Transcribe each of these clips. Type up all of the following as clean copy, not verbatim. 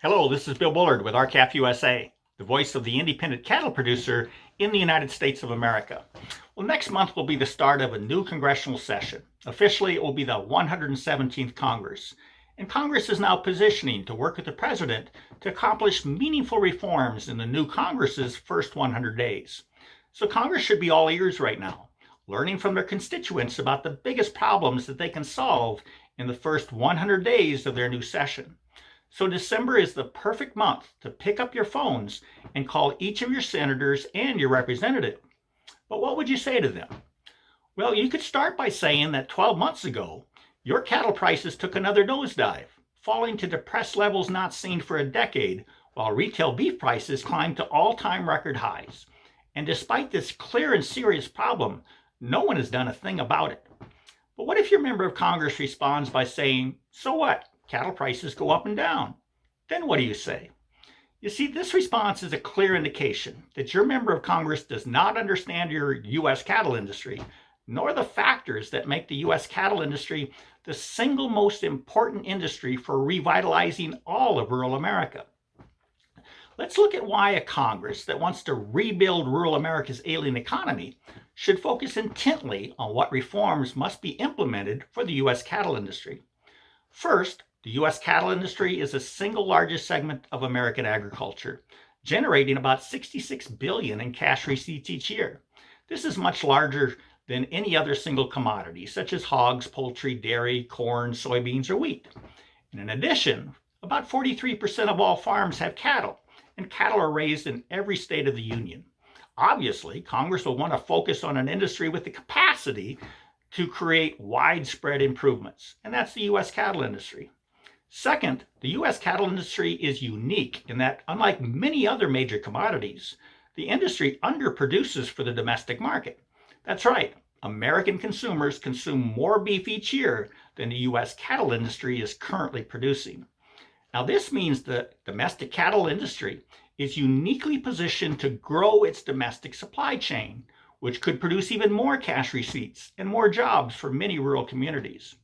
Hello, this is Bill Bullard with R-CALF USA, the voice of the independent cattle producer in the United States of America. Well, next month will be the start of a new congressional session. Officially, it will be the 117th Congress. And Congress is now positioning to work with the President to accomplish meaningful reforms in the new Congress's first 100 days. So Congress should be all ears right now, learning from their constituents about the biggest problems that they can solve in the first 100 days of their new session. So December is the perfect month to pick up your phones and call each of your senators and your representative. But what would you say to them? Well, you could start by saying that 12 months ago, your cattle prices took another nosedive, falling to depressed levels not seen for a decade, while retail beef prices climbed to all-time record highs. And despite this clear and serious problem, no one has done a thing about it. But what if your member of Congress responds by saying, so what? Cattle prices go up and down. Then what do you say? You see, this response is a clear indication that your member of Congress does not understand your U.S. cattle industry, nor the factors that make the U.S. cattle industry the single most important industry for revitalizing all of rural America. Let's look at why a Congress that wants to rebuild rural America's ailing economy should focus intently on what reforms must be implemented for the U.S. cattle industry. First, the U.S. cattle industry is the single largest segment of American agriculture, generating about $66 billion in cash receipts each year. This is much larger than any other single commodity, such as hogs, poultry, dairy, corn, soybeans, or wheat. And in addition, about 43% of all farms have cattle, and cattle are raised in every state of the Union. Obviously, Congress will want to focus on an industry with the capacity to create widespread improvements, and that's the U.S. cattle industry. Second, the U.S. cattle industry is unique in that, unlike many other major commodities, the industry underproduces for the domestic market. That's right, American consumers consume more beef each year than the U.S. cattle industry is currently producing. Now, this means the domestic cattle industry is uniquely positioned to grow its domestic supply chain, which could produce even more cash receipts and more jobs for many rural communities.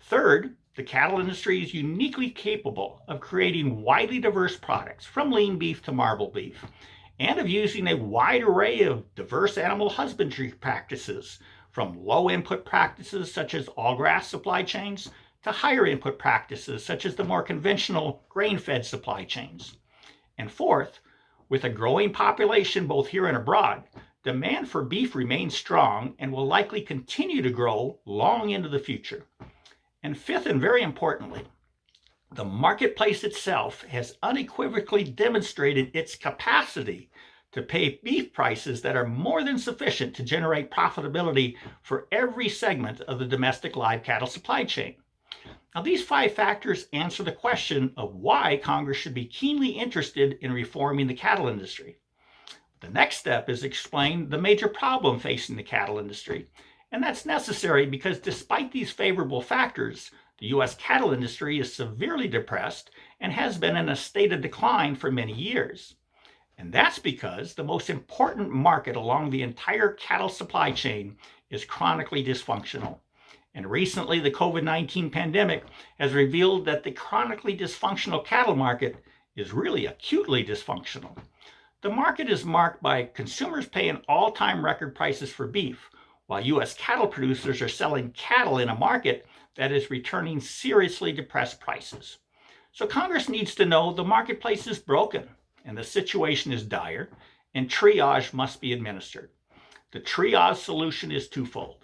Third, the cattle industry is uniquely capable of creating widely diverse products, from lean beef to marble beef, and of using a wide array of diverse animal husbandry practices, from low input practices such as all grass supply chains to higher input practices such as the more conventional grain-fed supply chains. And fourth, with a growing population both here and abroad, demand for beef remains strong and will likely continue to grow long into the future. And fifth, and very importantly, the marketplace itself has unequivocally demonstrated its capacity to pay beef prices that are more than sufficient to generate profitability for every segment of the domestic live cattle supply chain. Now, these 5 factors answer the question of why Congress should be keenly interested in reforming the cattle industry. The next step is to explain the major problem facing the cattle industry. And that's necessary because despite these favorable factors, the U.S. cattle industry is severely depressed and has been in a state of decline for many years. And that's because the most important market along the entire cattle supply chain is chronically dysfunctional. And recently, the COVID-19 pandemic has revealed that the chronically dysfunctional cattle market is really acutely dysfunctional. The market is marked by consumers paying all-time record prices for beef, while U.S. cattle producers are selling cattle in a market that is returning seriously depressed prices. So Congress needs to know the marketplace is broken and the situation is dire, and triage must be administered. The triage solution is twofold.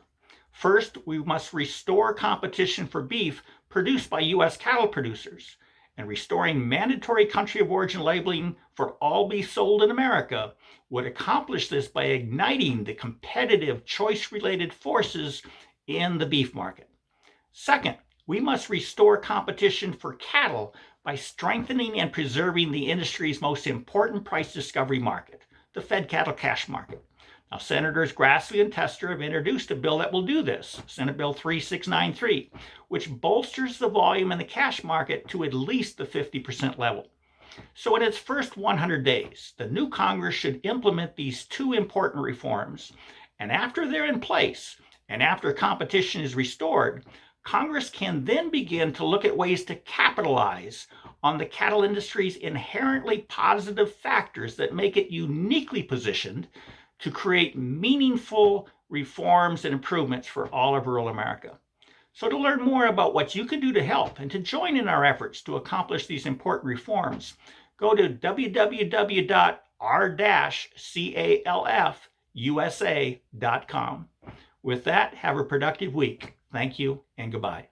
First, we must restore competition for beef produced by U.S. cattle producers, and restoring mandatory country of origin labeling for all beef sold in America would accomplish this by igniting the competitive choice-related forces in the beef market. Second, we must restore competition for cattle by strengthening and preserving the industry's most important price discovery market, the fed cattle cash market. Now, Senators Grassley and Tester have introduced a bill that will do this, Senate Bill 3693, which bolsters the volume in the cash market to at least the 50% level. So in its first 100 days, the new Congress should implement these 2 important reforms, and after they're in place, and after competition is restored, Congress can then begin to look at ways to capitalize on the cattle industry's inherently positive factors that make it uniquely positioned to create meaningful reforms and improvements for all of rural America. So to learn more about what you can do to help and to join in our efforts to accomplish these important reforms, go to www.r-calfusa.com. With that, have a productive week. Thank you and goodbye.